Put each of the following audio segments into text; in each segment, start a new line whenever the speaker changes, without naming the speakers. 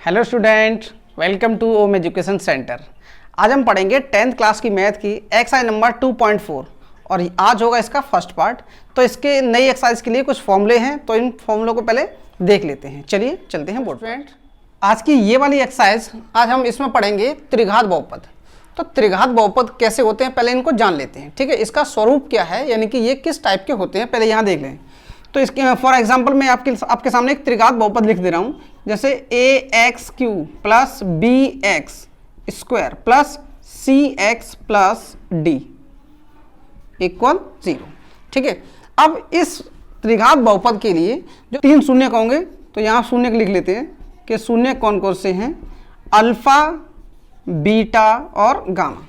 Hello student, welcome to Om education centre. आज हम पढ़ेंगे 10th क्लास की मैथ की एक्सरसाइज नंबर 2.4 और आज होगा इसका फर्स्ट पार्ट। तो इसके नई एक्सरसाइज के लिए कुछ फॉर्मूले हैं, तो इन फॉर्मूलों को पहले देख लेते हैं। चलिए चलते हैं बोर्ड पर। आज की ये वाली एक्सरसाइज आज हम इसमें पढ़ेंगे त्रिघात बहुपद। तो त्रिघात बहुपद कैसे होते हैं पहले इनको जान लेते हैं, ठीक है। इसका स्वरूप क्या है, यानी कि ये किस टाइप के होते हैं पहले यहाँ देख लें। तो इसके फॉर एग्जांपल मैं आपके सामने एक त्रिघात बहुपद लिख दे रहा हूँ, जैसे ax³ plus bx square plus cx plus d equal 0, ठीक है। अब इस त्रिघात बहुपद के लिए जो 3 शून्य होंगे, तो यहाँ शून्य लिख लेते हैं कि शून्य कौन कौन से हैं, अल्फा, बीटा और गामा।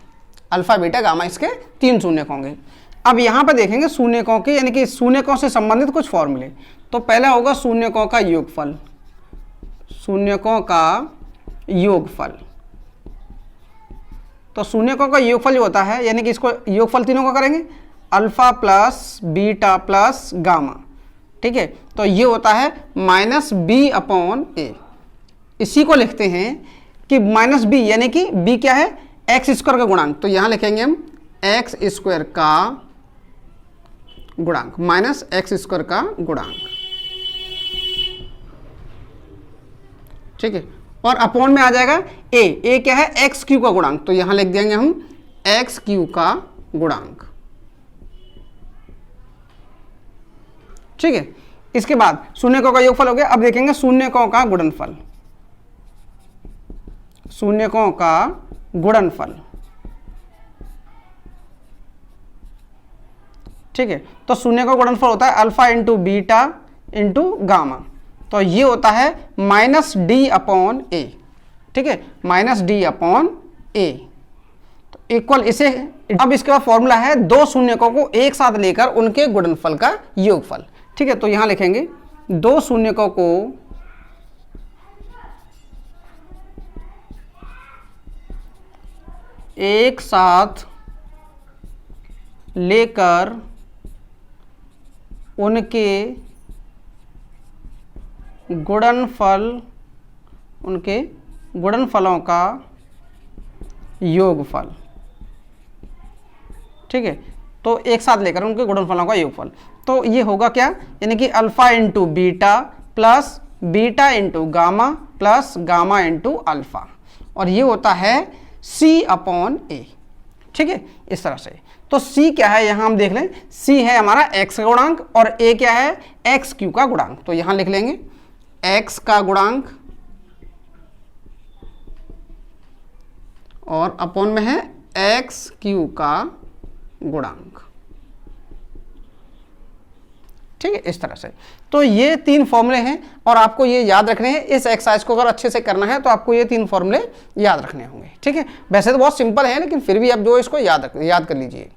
अल्फा, बीटा, गामा, इसके 3 शून्य होंगे। अब यहाँ पे देखेंगे शून्यकों के, यानी कि शून्यकों से संबंधित कुछ फॉर्मूले। तो पहला होगा शून्यकों का योगफल, शून्यकों का योगफल। तो शून्यकों का योगफल जो होता है, यानी कि इसको योगफल तीनों का करेंगे, alpha plus beta plus gamma, ठीक है। तो ये होता है -b/a। इसी को लिखते हैं कि -b, यानी कि b क्या है, एक्स स्क्वायर का गुणांक। तो यहाँ लिखेंगे हम एक्स स्क्वायर का गुणांक, -x² का गुणांक, ठीक है। और अपॉन में आ जाएगा a क्या है, x³ का गुणांक। तो यहां लिख देंगे हम x³ का गुणांक, ठीक है। इसके बाद शून्यकों का योगफल हो गया। अब देखेंगे शून्यकों का गुणनफल, शून्यकों का गुणनफल, ठीक है। तो शून्य का गुणनफल होता है alpha into beta into gamma. तो ये होता है -d/a, ठीक है, -d/a। तो इक्वल इसे, अब इसके बाद फॉर्मूला है 2 शून्यकों को एक साथ लेकर उनके गुणनफल का योगफल, ठीक है। तो यहां लिखेंगे 2 शून्यकों को एक साथ लेकर उनके गुणनफलों का योगफल, ठीक है। तो एक साथ लेकर उनके गुणनफलों का योगफल, तो ये होगा क्या, यानी कि alpha into beta plus beta into gamma plus gamma into alpha, और ये होता है c/a, ठीक है, इस तरह से। तो c क्या है, यहां हम देख लें, c है हमारा x का गुणांक और a क्या है, x³ का गुणांक। तो यहां लिख लेंगे x का गुणांक और अपॉन में है x³ का गुणांक, ठीक है, इस तरह से। तो ये 3 फॉर्मूले हैं और आपको ये याद रखने हैं। इस एक्सरसाइज को अगर अच्छे से करना है तो आपको ये 3 फॉर्मूले याद रखने होंगे, ठीक है। वैसे तो बहुत सिंपल है, लेकिन फिर भी आप जो इसको याद कर लीजिए।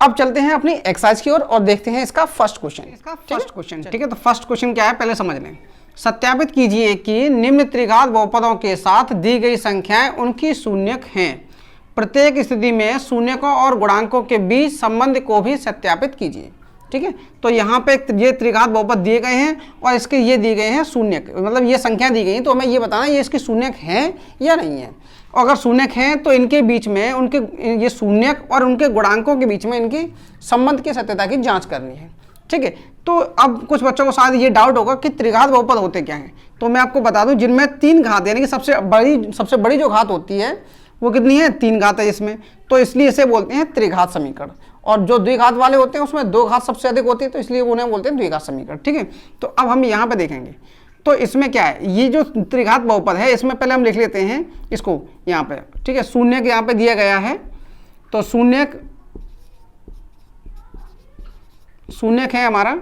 अब चलते हैं अपनी एक्सरसाइज की ओर और देखते हैं इसका फर्स्ट क्वेश्चन, ठीक है। तो फर्स्ट क्वेश्चन क्या है पहले समझ लें। सत्यापित कीजिए कि निम्न त्रिघात बहुपदों के साथ दी गई संख्याएं उनकी शून्यक हैं। प्रत्येक स्थिति में शून्यकों और गुणांकों के बीच संबंध को भी सत्यापित कीजिए, ठीक है। तो यहाँ पे ये त्रिघात बहुपद दिए गए हैं और इसके ये दिए गए हैं शून्यक, मतलब ये संख्या दी गई है, तो हमें ये बताना ये इसकी शून्यक है या नहीं है। और अगर शून्यक हैं तो इनके बीच में उनके ये शून्यक और उनके गुणांकों के बीच में इनकी संबंध की सत्यता की जांच करनी है, ठीक है। तो अब कुछ बच्चों को शायद ये डाउट होगा कि त्रिघात बहुपद होते क्या हैं। तो मैं आपको बता दूं, जिनमें 3 घात, यानी कि सबसे बड़ी जो घात होती है वो कितनी है, 3 घात है इसमें, तो इसलिए इसे बोलते हैं त्रिघात समीकरण। और जो द्विघात वाले होते हैं उसमें 2 घात सबसे अधिक होती है, तो इसलिए उन्हें बोलते हैं द्विघात समीकरण, ठीक है। तो अब हम यहाँ पे देखेंगे, तो इसमें क्या है, ये जो त्रिघात बहुपद है इसमें पहले हम लिख लेते हैं इसको यहाँ पे, ठीक है। शून्यक यहाँ पे दिया गया है, तो शून्यक है हमारा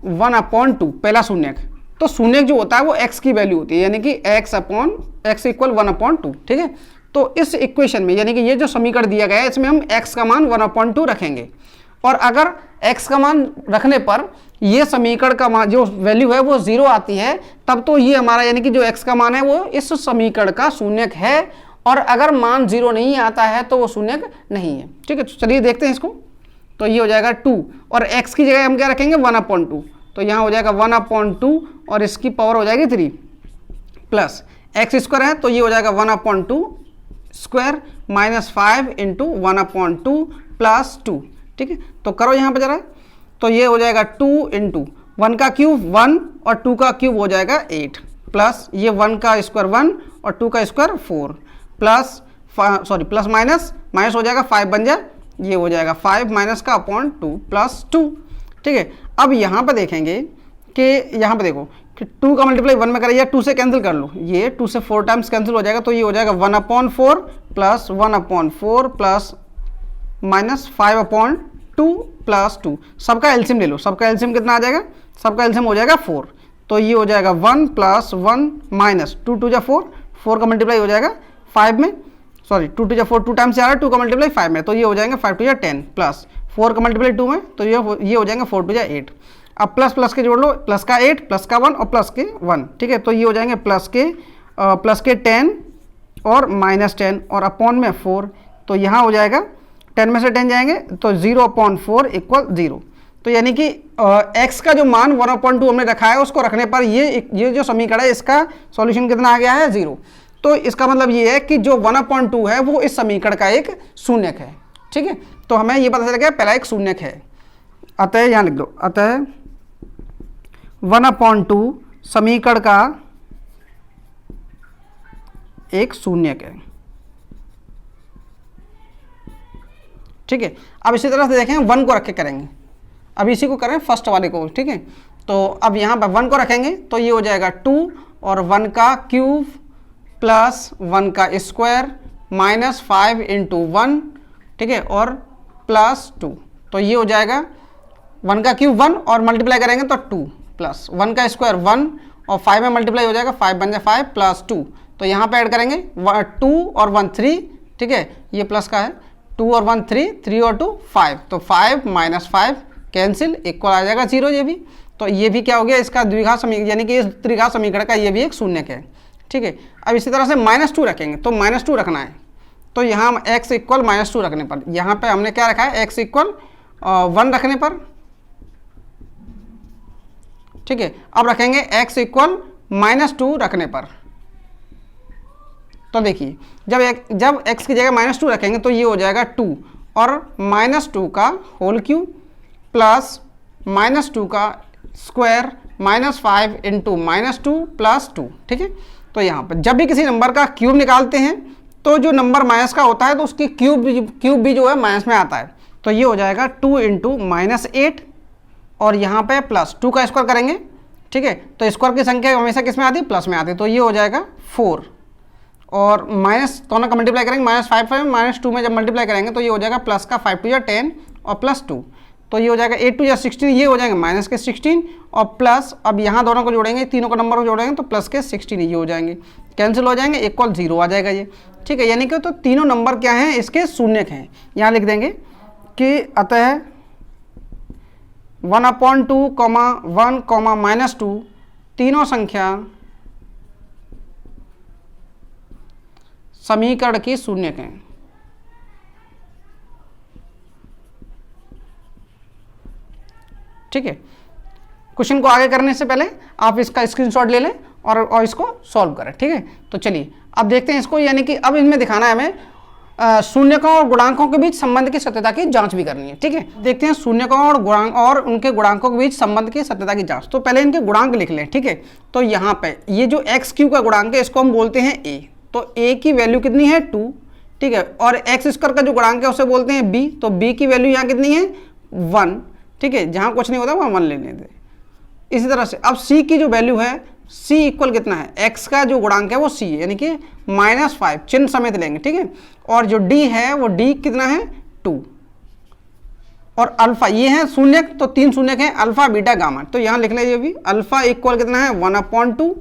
1/2, पहला शून्यक। तो शून्यक जो होता है वो x की वैल्यू होती है, यानी कि x = 1/2, ठीक है। तो इस इक्वेशन में, यानी कि ये जो समीकरण दिया गया है इसमें हम x का मान 1/2 रखेंगे, और अगर x का मान रखने पर ये समीकरण का मान जो वैल्यू है वो 0 आती है, तब तो ये हमारा, यानी कि जो x का मान है वो इस समीकरण का शून्यक है, और अगर मान 0 नहीं आता है तो वो शून्यक नहीं है, ठीक है। तो चलिए देखते हैं इसको। तो ये हो जाएगा 2 और x की जगह हम क्या रखेंगे 1/2, तो यहाँ हो जाएगा 1/2 और इसकी पावर हो जाएगी 3। प्लस एक्स स्क्वायर है तो ये हो जाएगा 1/2 स्क्वायर माइनस 5 इंटू 1/2 प्लस 2। ठीक है, तो करो यहाँ पे जरा, तो ये हो जाएगा 2 इंटू 1 का क्यूब 1 और 2 का क्यूब हो जाएगा 8 प्लस ये 1 का स्क्वायर 1 और 2 का square 4 plus plus minus minus हो जाएगा 5 बन जाए, ये हो जाएगा 5 माइनस का अपॉन 2 प्लस 2। ठीक है, अब यहाँ पर देखेंगे कि यहाँ पर देखो कि 2 का मल्टीप्लाई 1 में करिए, 2 से कैंसिल कर लो, ये 2 से 4 टाइम्स कैंसिल हो जाएगा, तो ये हो जाएगा 1/4 प्लस 1/4 प्लस माइनस 5/2 प्लस 2। सबका एलसीएम ले लो, सबका एलसीएम कितना आ जाएगा, सबका एलसीएम हो जाएगा 4, तो ये हो जाएगा 1 प्लस 1 माइनस 2 2 जा 4, 4 का मल्टीप्लाई हो जाएगा 5 में, सॉरी 2 2 जा 4 2 टाइम्स से आ रहा है, 2 का मल्टीप्लाई 5 में, तो ये हो जाएंगे 5 2 जा 10 प्लस 4 का मल्टीप्लाई 2 में, तो ये हो जाएंगे 4 2 जा 8। अब प्लस प्लस के जोड़ लो, प्लस का 8 प्लस का 1 और प्लस के 1। ठीक है, तो ये हो जाएंगे प्लस के 10 और माइनस 10 और अपॉन में 4, तो यहाँ हो जाएगा 10 में से 10 जाएंगे तो 0/4 इक्वल 0। तो यानी कि x का जो मान 1/2 हमने रखा है उसको रखने पर ये जो समीकरण है इसका सॉल्यूशन कितना आ गया है 0। तो इसका मतलब ये है कि जो 1/2 है वो इस समीकरण का एक शून्यक है। ठीक है, तो हमें ये पता चल गया पहला एक शून्यक है, अतः यहाँ लिख दो, अतः 1/2 समीकरण का एक शून्यक है। ठीक है, अब इसी तरह से देखें 1 को रख के करेंगे, अब इसी को करें फर्स्ट वाले को। ठीक है, तो अब यहाँ पर 1 को रखेंगे तो ये हो जाएगा 2 और 1 का क्यूब प्लस 1 का स्क्वायर माइनस 5 इंटू 1। ठीक है, और प्लस 2, तो ये हो जाएगा 1 का क्यूब 1 और मल्टीप्लाई करेंगे तो 2 प्लस 1 का स्क्वायर 1 और 5 में मल्टीप्लाई हो जाएगा 5 बन जाए 5 प्लस 2, तो यहाँ पे ऐड करेंगे 2 और 1 3। ठीक है, ये प्लस का है, 2 और 1 3, 3 और 2 5, तो 5 माइनस 5 कैंसिल इक्वल आ जाएगा 0 ये भी। तो ये भी क्या हो गया, इसका द्विघात समीकरण यानी कि इस त्रिघात समीकरण का ये भी एक शून्यक है। ठीक है, अब इसी तरह से -2 रखेंगे, तो -2 रखना है, तो यहाँ x इक्वल -2 रखने पर, यहाँ पे हमने क्या रखा है x इक्वल 1 रखने पर। ठीक है, अब रखेंगे x इक्वल -2 रखने पर, तो देखिए जब x की जगह -2 रखेंगे तो ये हो जाएगा 2 और -2 का होल क्यूब प्लस -2 का स्क्वायर माइनस 5 इंटू -2 प्लस 2। ठीक है, तो यहाँ पर जब भी किसी नंबर का क्यूब निकालते हैं तो जो नंबर माइनस का होता है तो उसकी क्यूब भी जो है माइनस में आता है, तो ये हो जाएगा 2 इंटू -8 और यहाँ पे प्लस 2 का स्क्वायर करेंगे। ठीक है, तो स्क्वायर की संख्या हमेशा किस में आती है, प्लस में आती है, तो ये हो जाएगा 4 और माइनस दोनों का मल्टीप्लाई करेंगे, -5 -2 में जब मल्टीप्लाई करेंगे तो ये हो जाएगा प्लस का 5 2 या 10 और प्लस 2, तो ये हो जाएगा 8 2 या 16, ये हो जाएंगे माइनस के 16 और प्लस, अब यहाँ दोनों को जोड़ेंगे, तीनों का नंबर को जोड़ेंगे तो प्लस के 16 ये हो जाएंगे, कैंसिल हो जाएंगे, इक्वल 0 आ जाएगा ये। ठीक है, यानी कि तो तीनों नंबर क्या हैं, इसके शून्यक हैं। यहाँ लिख देंगे कि अतः 1/2, 1, -2 तीनों संख्या समीकरण की शून्यक हैं। ठीक है, क्वेश्चन को आगे करने से पहले आप इसका स्क्रीनशॉट ले लें और इसको सॉल्व करें। ठीक है, तो चलिए अब देखते हैं इसको, यानी कि अब इनमें दिखाना है हमें शून्यकों और गुणांकों के बीच संबंध की सत्यता की जांच भी करनी है। ठीक है, देखते हैं शून्यकों और गुणांक और उनके गुणांकों के बीच संबंध की सत्यता की जांच। तो पहले इनके गुणांक लिख लें। ठीक है, तो यहाँ पे ये जो x³ का गुणांक है इसको हम बोलते हैं a, तो a की वैल्यू कितनी है 2। ठीक है, और x² का जो गुणांक है उसे बोलते हैं b, तो b की वैल्यू यहाँ कितनी है 1। ठीक है, जहाँ कुछ नहीं होता वहाँ 1 ले लेते। इसी तरह से अब c की जो वैल्यू है, c इक्वल कितना है, x का जो गुणांक है वो c है, यानी कि -5 चिन्ह समेत लेंगे। ठीक है, और जो d है वो d कितना है 2 और अल्फा ये है शून्यक, तो 3 शून्यक हैं अल्फा बीटा गामा, तो यहाँ लिख लीजिए भी अल्फा इक्वल कितना है 1/2,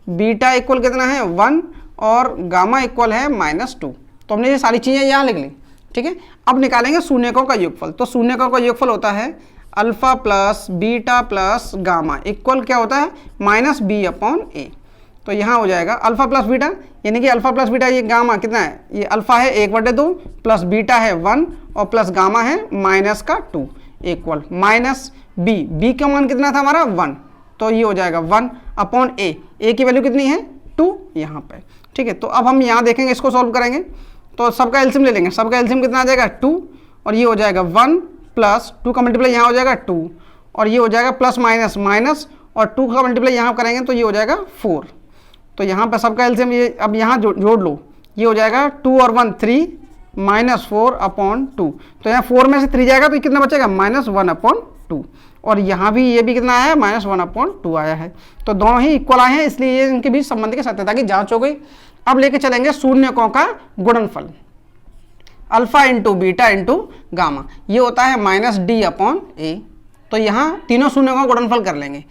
बीटा इक्वल कितना है 1 और गामा इक्वल है -2। तो हमने ये सारी चीज़ें यहाँ लिख ली। ठीक है, अब निकालेंगे शून्यकों का योगफल, तो शून्यकों का योगफल होता है alpha plus beta plus gamma equal क्या होता है -b/a। तो यहाँ हो जाएगा अल्फा प्लस बीटा, यानी कि अल्फा प्लस बीटा, ये गामा कितना है, ये अल्फा है 1/2 प्लस बीटा है 1 और प्लस गामा है -2 इक्वल -b का मान कितना था हमारा 1, तो ये हो जाएगा 1/a, a की वैल्यू कितनी है 2 यहाँ पे, ठीक है। तो अब हम यहाँ देखेंगे, इसको सॉल्व करेंगे तो सबका एलसीएम ले लेंगे। सबका एलसीएम कितना आ जाएगा 2 और ये हो जाएगा 1 प्लस 2 का मल्टीप्लाई यहाँ हो जाएगा 2 और ये हो जाएगा प्लस माइनस माइनस और 2 का मल्टीप्लाई यहाँ करेंगे तो ये हो जाएगा 4। तो यहाँ पर सबका एलसीएम ये अब यहाँ जोड़ लो, ये हो जाएगा 2 और 1 3 माइनस 4/2। तो यहाँ 4 में से 3 जाएगा तो कितना बचेगा -1/2 और यहाँ भी ये भी कितना आया है -1/2 आया है। तो दोनों ही इक्वल आए हैं, इसलिए ये इनके बीच संबंध की सत्यता की जांच हो गई। अब लेके चलेंगे शून्यकों का गुणनफल, alpha into beta into gamma, ये होता है -d/a। तो यहाँ तीनों शून्यकों का गुणनफल कर लेंगे।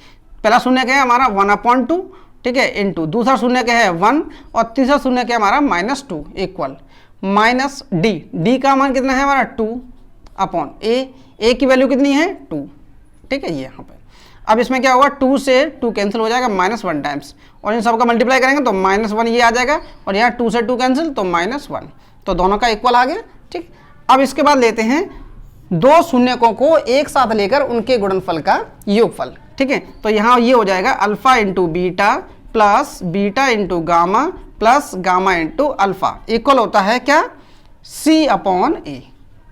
पहला शून्य क्या है हमारा 1/2, ठीक है, इंटू दूसरा शून्य क्या है 1 और तीसरा शून्य क्या है हमारा -2 इक्वल -d का मान कितना है हमारा 2/a, a की वैल्यू कितनी है 2, ठीक है, ये यहाँ पे। अब इसमें क्या होगा 2 से 2 कैंसिल हो जाएगा -1 टाइम्स और इन सबका मल्टीप्लाई करेंगे तो -1 ये आ जाएगा और यहाँ 2 से 2 कैंसिल तो -1, तो दोनों का इक्वल आ गया, ठीक। अब इसके बाद लेते हैं दो शून्यकों को एक साथ लेकर उनके गुणनफल का योगफल, ठीक है। तो यहाँ ये हो जाएगा alpha into beta plus beta into gamma plus gamma into alpha equal होता है क्या C/a,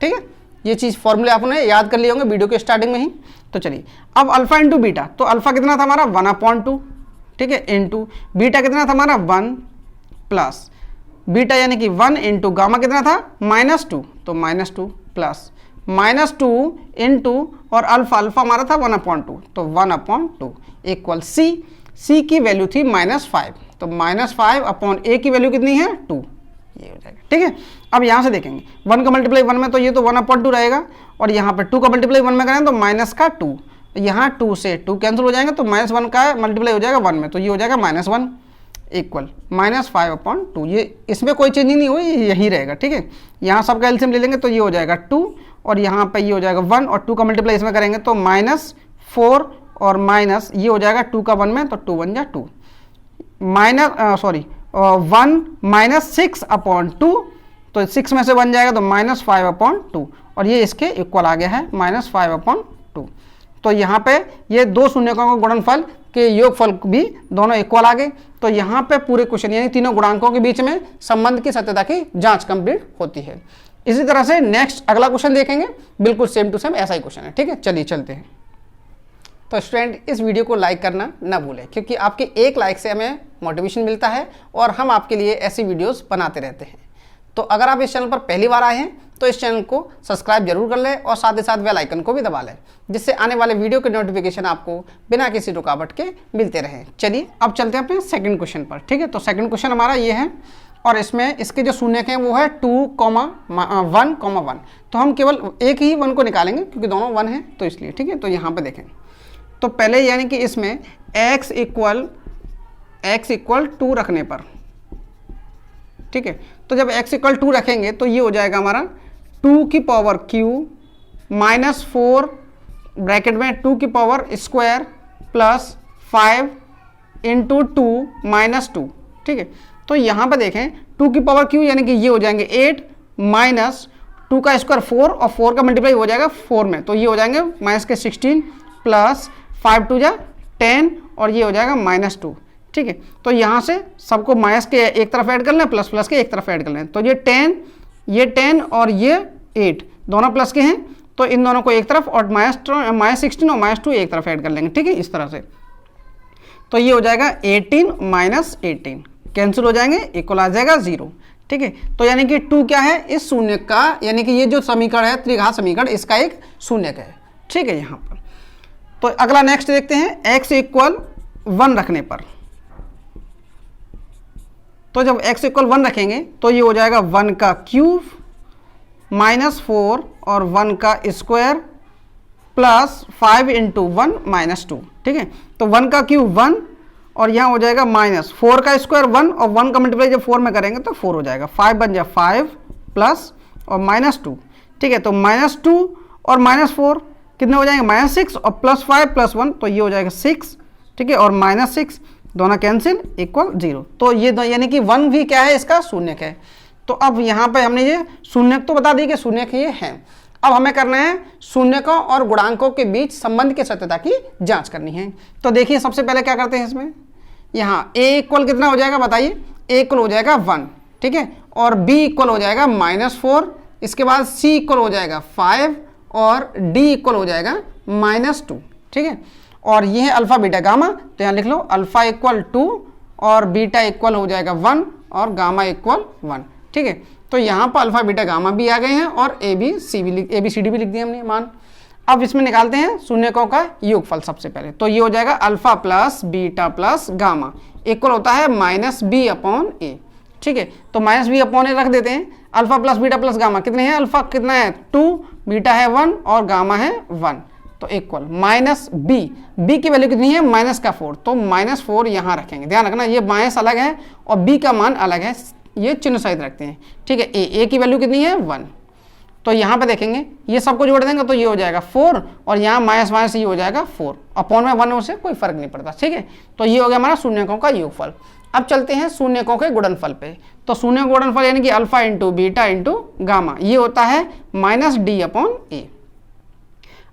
ठीक है। ये चीज़ फॉर्मूले आपने याद कर लिए होंगे वीडियो के स्टार्टिंग में ही। तो चलिए अब अल्फा इंटू बीटा, तो अल्फा कितना था हमारा 1/2, ठीक है, इंटू बीटा कितना था हमारा 1 प्लस बीटा यानी कि 1 इंटू गामा कितना था -2, तो -2 प्लस -2 इंटू और अल्फा हमारा था 1/2, तो 1/2 इक्वल C की वैल्यू थी -5, तो -5/a की वैल्यू कितनी है 2, ये हो जाएगा, ठीक है। अब यहाँ से देखेंगे 1 का मल्टीप्लाई 1 में तो ये तो 1/2 रहेगा और यहाँ पर 2 का मल्टीप्लाई 1 में करें तो -2, यहाँ 2 से 2 कैंसिल हो जाएंगे तो -1 का मल्टीप्लाई हो जाएगा 1 में तो ये हो जाएगा -1 इक्वल -5/2। ये इसमें कोई चेंज नहीं हुई, यही रहेगा, ठीक है। यहाँ सबका एलसीएम ले लेंगे तो ये हो जाएगा 2 और यहाँ पे ये हो जाएगा 1 और 2 का मल्टीप्लाई इसमें करेंगे तो -4 और माइनस ये हो जाएगा 2 का 1 में तो 2 1 जा 2 1 -6/2, तो 6 में से 1 जाएगा तो -5/2 और ये इसके इक्वल आ गया है -5/2। तो यहाँ पे ये दो शून्यकों का गुणनफल के योगफल भी दोनों इक्वल आ गए। तो यहाँ पे पूरे क्वेश्चन यानी तीनों गुणांकों के बीच में संबंध की सत्यता की जांच कंप्लीट होती है। इसी तरह से नेक्स्ट अगला क्वेश्चन देखेंगे, बिल्कुल सेम टू सेम ऐसा ही क्वेश्चन है, ठीक है। चलिए चलते हैं। तो स्टूडेंट इस वीडियो को लाइक करना ना भूलें क्योंकि आपके एक लाइक से हमें मोटिवेशन मिलता है और हम आपके लिए ऐसी वीडियोस बनाते रहते हैं। तो अगर आप इस चैनल पर पहली बार आए हैं तो इस चैनल को सब्सक्राइब जरूर कर लें और साथ ही साथ बेल आइकन को भी दबा लें जिससे आने वाले वीडियो के नोटिफिकेशन आपको बिना किसी रुकावट के मिलते रहें। चलिए अब चलते हैं अपने सेकंड क्वेश्चन पर, ठीक है। तो सेकंड क्वेश्चन हमारा ये है और इसमें इसके जो शून्यक हैं वो है 2,1,1। तो हम केवल एक ही 1 को निकालेंगे क्योंकि दोनों 1 हैं तो इसलिए, ठीक है। तो यहाँ पर देखें तो पहले यानी कि इसमें x इक्वल 2 रखने पर, ठीक है। तो जब x इक्वल 2 रखेंगे तो ये हो जाएगा हमारा 2 की पावर q -4 ब्रैकेट में 2 की पावर स्क्वायर प्लस 5 इंटू 2 -2, ठीक है। तो यहाँ पे देखें 2 की पावर q यानी कि ये हो जाएंगे 8 माइनस 2 का स्क्वायर 4 और 4 का मल्टीप्लाई हो जाएगा 4 में तो ये हो जाएंगे माइनस के 16 प्लस 5 2 जा 10 और ये हो जाएगा -2, ठीक है। तो यहाँ से सबको माइनस के एक तरफ ऐड कर लें, प्लस प्लस के एक तरफ ऐड कर लें। तो ये 10 और ये 8 दोनों प्लस के हैं तो इन दोनों को एक तरफ और -16 और -2 एक तरफ ऐड कर लेंगे, ठीक है, इस तरह से। तो ये हो जाएगा 18 - 18 कैंसिल हो जाएंगे, इक्वल आ जाएगा 0, ठीक है। तो यानी कि 2 क्या है इस शून्य का, यानी कि ये जो समीकरण है त्रिघात समीकरण इसका एक शून्यक है, ठीक है। यहाँ पर तो अगला नेक्स्ट देखते हैं x इक्वल 1 रखने पर। तो जब x इक्वल 1 रखेंगे तो ये हो जाएगा 1 का क्यूब -4 और 1 का स्क्वायर प्लस 5 इंटू 1 -2, ठीक है। तो 1 का क्यूब 1 और यहाँ हो जाएगा -4 का स्क्वायर 1 और 1 का मल्टीप्लाई जब 4 में करेंगे तो 4 हो जाएगा, 5 बन जाए 5 प्लस और -2, ठीक है। तो -2 और -4 कितने हो जाएंगे -6 और +5 + 1 तो ये हो जाएगा 6, ठीक है, और -6 दोनों कैंसिल इक्वल 0। तो ये यानी कि 1 भी क्या है इसका शून्यक है। तो अब यहाँ पे हमने ये शून्यक तो बता दी कि शून्यक ये है। अब हमें करना है शून्यकों और गुणांकों के बीच संबंध की सत्यता की जांच करनी है। तो देखिए सबसे पहले क्या करते हैं, इसमें यहाँ a इक्वल कितना हो जाएगा बताइए, a इक्वल हो जाएगा 1, ठीक है, और b इक्वल हो जाएगा -4, इसके बाद c इक्वल हो जाएगा 5 और d इक्वल हो जाएगा -2, ठीक है। और ये है अल्फा बीटा गामा, तो यहाँ लिख लो अल्फा इक्वल 2 और बीटा इक्वल हो जाएगा 1 और गामा इक्वल 1, ठीक है। तो यहाँ पर अल्फा बीटा गामा भी आ गए हैं और ए बी सी डी भी लिख दिया हमने मान। अब इसमें निकालते हैं शून्यकों का योगफल सबसे पहले, तो ये हो जाएगा alpha plus beta plus gamma equal होता है -b/a, ठीक है। तो -b/a रख देते हैं। Alpha plus beta plus gamma कितने हैं, अल्फा कितना है 2, बीटा है 1 और गामा है 1, तो इक्वल -b की वैल्यू कितनी है -4, तो -4 यहाँ रखेंगे। ध्यान रखना ये माइनस अलग है और b का मान अलग है, ये चिन्ह सहित रखते हैं, ठीक है। a की वैल्यू कितनी है 1, तो यहाँ पे देखेंगे ये सबको जोड़ देंगे तो ये हो जाएगा 4 और यहाँ माइनस ये हो जाएगा 4 अपॉन में 1 से कोई फर्क नहीं पड़ता, ठीक है। तो ये हो गया हमारा शून्यकों का योगफल। अब चलते हैं शून्यकों के गुणनफल पे। तो शून्य गुणनफल यानी कि alpha into beta into gamma, ये होता है -d/a।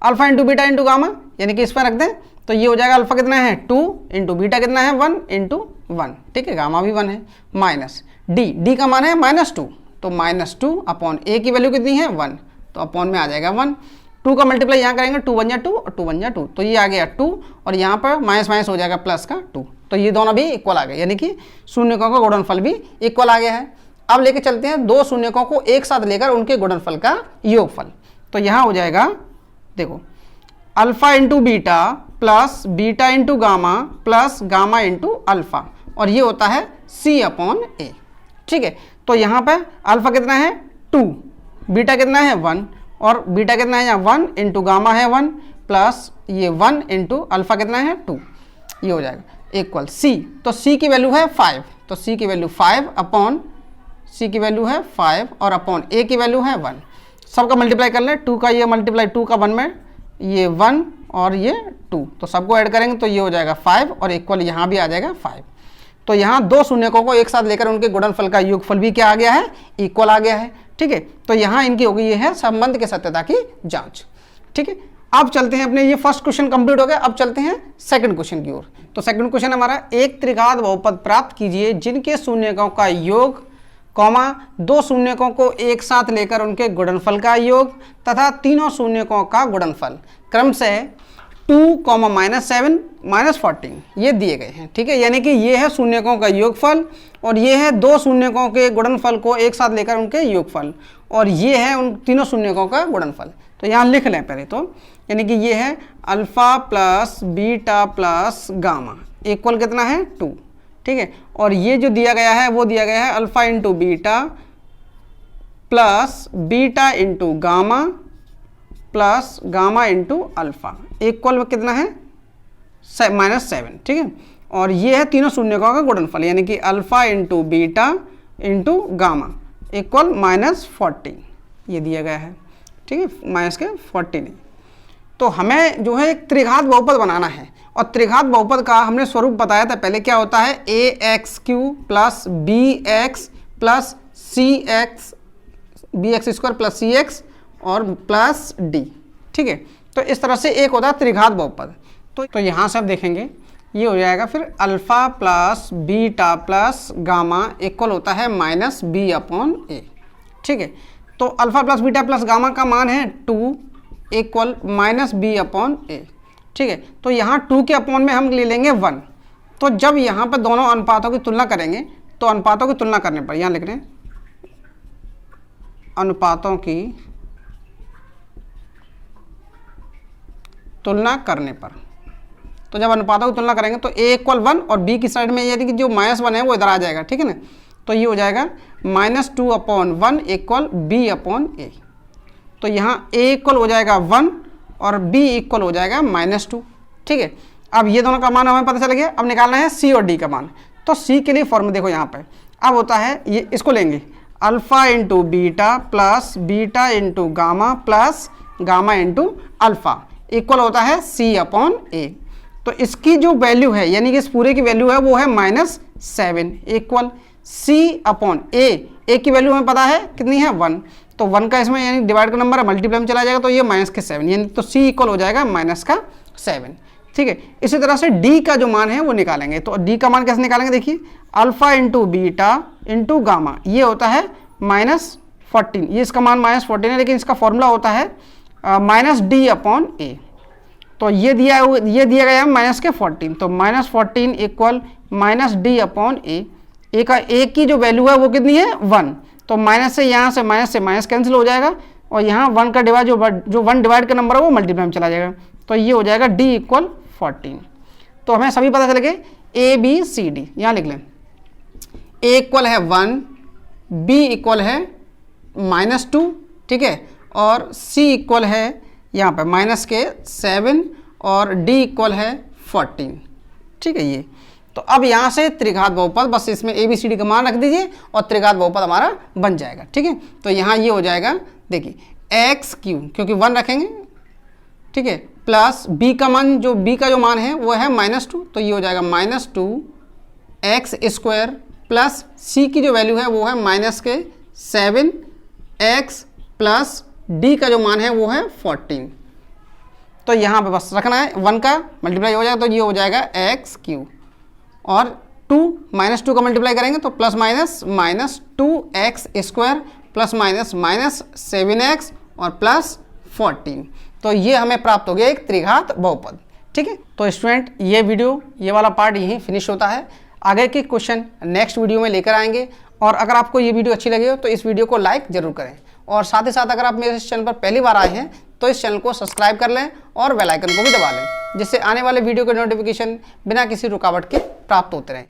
Alpha into beta into gamma यानी कि इस पर रख दें तो ये हो जाएगा अल्फा कितना है 2 इंटू बीटा कितना है 1 इंटू 1, ठीक है, गामा भी 1 है, माइनस डी का मान है -2, तो -2/a की वैल्यू कितनी है 1, तो अपॉन में आ जाएगा 1। 2 का मल्टीप्लाई यहाँ करेंगे 2 1 2 और 2 1 2, तो ये आ गया 2 और यहाँ पर माइनस हो जाएगा प्लस का 2, तो ये दोनों भी इक्वल आ गए, यानी कि शून्यकों का गुणनफल भी इक्वल आ गया है। अब लेके चलते हैं दो शून्यकों को एक साथ लेकर उनके गुणनफल का योगफल। तो यहाँ हो जाएगा देखो alpha into beta plus beta into gamma plus gamma into alpha, और ये होता है c/a, ठीक है। तो यहाँ पर अल्फा कितना है 2, बीटा कितना है 1 और बीटा कितना है यहाँ 1 इंटू गामा है 1 प्लस ये 1 इंटू अल्फा कितना है 2, ये हो जाएगा इक्वल c। तो c की वैल्यू है 5, तो c की वैल्यू 5 अपॉन c की वैल्यू है 5 और अपॉन a की वैल्यू है 1। सबका मल्टीप्लाई कर लें, 2 का ये मल्टीप्लाई 2 का 1 में ये 1 और ये 2, तो सबको ऐड करेंगे तो ये हो जाएगा 5 और इक्वल यहाँ भी आ जाएगा 5। तो यहाँ दो शून्यकों को एक साथ लेकर उनके गुणनफल का योगफल भी क्या आ गया है, इक्वल आ गया है, ठीक है। तो यहाँ इनकी होगी ये है संबंध के सत्यता की जांच, ठीक है। अब चलते हैं अपने, ये फर्स्ट क्वेश्चन कंप्लीट हो गया, अब चलते हैं सेकंड क्वेश्चन की ओर। तो सेकंड क्वेश्चन हमारा, एक त्रिघात बहुपद प्राप्त कीजिए जिनके शून्यकों का योग कॉमा दो शून्यकों को एक साथ लेकर उनके गुणनफल का योग तथा तीनों शून्यकों का गुणनफल क्रमशः 2, -7, -14 ये दिए गए हैं, ठीक है। यानी कि ये है शून्यकों का योगफल और ये है दो शून्यकों के गुणनफल को एक साथ लेकर उनके योगफल, और ये है उन तीनों शून्यकों का गुणनफल। तो यहाँ लिख लें पहले तो, यानी कि ये है alpha plus beta plus gamma equal कितना है 2, ठीक है। और ये जो दिया गया है वो दिया गया है alpha into beta plus beta into gamma plus gamma into alpha equal कितना है -7, ठीक है। और ये है तीनों शून्यकों का गुणनफल यानी कि alpha into beta into gamma equal -14 ये दिया गया है, ठीक है, -14। तो हमें जो है एक त्रिघात बहुपद बनाना है, और त्रिघात बहुपद का हमने स्वरूप बताया था पहले, क्या होता है ax³ plus bx plus bx² plus cx और प्लस d, ठीक है। तो इस तरह से एक होता है त्रिघात बहुपद। तो यहाँ से आप देखेंगे ये हो जाएगा फिर alpha plus beta plus gamma equal होता है -b/a, ठीक है। तो alpha plus beta plus gamma का मान है 2 इक्वल -b/a, ठीक है। तो यहाँ 2 के अपॉन में हम ले लेंगे 1। तो जब यहाँ पर दोनों अनुपातों की तुलना करेंगे तो अनुपातों की तुलना करने पर, यहाँ लिख रहे हैं अनुपातों की तुलना करने पर, तो जब अनुपातों की तुलना करेंगे तो a = 1 और b की साइड में यानी कि जो -1 है वो इधर आ जाएगा, ठीक है ना। तो ये हो जाएगा -2/1 इक्वल b/a। तो यहाँ a इक्वल हो जाएगा 1 और b इक्वल हो जाएगा -2, ठीक है। अब ये दोनों का मान हमें पता चल गया, अब निकालना है c और d का मान। तो c के लिए फॉर्मूला देखो यहाँ पे, अब होता है ये, इसको लेंगे alpha into beta plus beta into gamma plus gamma into alpha equal होता है c/a। तो इसकी जो वैल्यू है यानी कि इस पूरे की वैल्यू है वो है -7 इक्वल c/a की वैल्यू हमें पता है कितनी है 1, तो 1 का इसमें यानी डिवाइड का नंबर है, मल्टीप्लाई में चला जाएगा तो ये -7 यानी तो c इक्वल हो जाएगा -7, ठीक है। इसी तरह से डी का जो मान है वो निकालेंगे, तो डी का मान कैसे निकालेंगे, देखिए alpha into beta into gamma, ये होता है -14, ये इसका मान -14 है, लेकिन इसका फॉर्मूला होता है -d/a। तो ये दिया गया है माइनस के 14, तो -14 इक्वल -d/a। ए की जो वैल्यू है वो कितनी है 1, तो माइनस से माइनस कैंसिल हो जाएगा, और यहाँ 1 का डिवाइड जो 1 डिवाइड का नंबर है वो मल्टीप्लाई में चला जाएगा, तो ये हो जाएगा d इक्वल 14। तो हमें सभी पता चल गए ए बी सी डी, यहाँ लिख लें। ए इक्वल है 1, बी इक्वल है -2, ठीक है, और सी इक्वल है यहाँ पे माइनस के 7 और डी इक्वल है 14, ठीक है। ये तो अब यहाँ से त्रिघात बहुपद, बस इसमें ए बी सी डी का मान रख दीजिए और त्रिघात बहुपद हमारा बन जाएगा, ठीक है। तो यहाँ ये हो जाएगा, देखिए एक्स क्यू, क्योंकि 1 रखेंगे, ठीक है, प्लस बी का मान है वो है -2, तो ये हो जाएगा -2x² प्लस सी की जो वैल्यू है वो है -7x प्लस डी का जो मान है वो है 14। तो यहाँ पे बस रखना है, 1 का मल्टीप्लाई हो जाएगा, तो ये हो जाएगा x³ और 2 -2 का मल्टीप्लाई करेंगे तो plus minus -2x² plus minus 7x और प्लस 14। तो ये हमें प्राप्त हो गया एक त्रिघात बहुपद, ठीक है। तो स्टूडेंट ये वाला पार्ट यहीं फिनिश होता है। आगे के क्वेश्चन नेक्स्ट वीडियो में लेकर आएंगे, और अगर आपको ये वीडियो अच्छी लगी हो तो इस वीडियो को लाइक जरूर करें, और साथ ही साथ अगर आप मेरे इस चैनल पर पहली बार आए हैं तो इस चैनल को सब्सक्राइब कर लें और बेल आइकन को भी दबा लें, जिससे आने वाले वीडियो के नोटिफिकेशन बिना किसी रुकावट के प्राप्त होते रहें।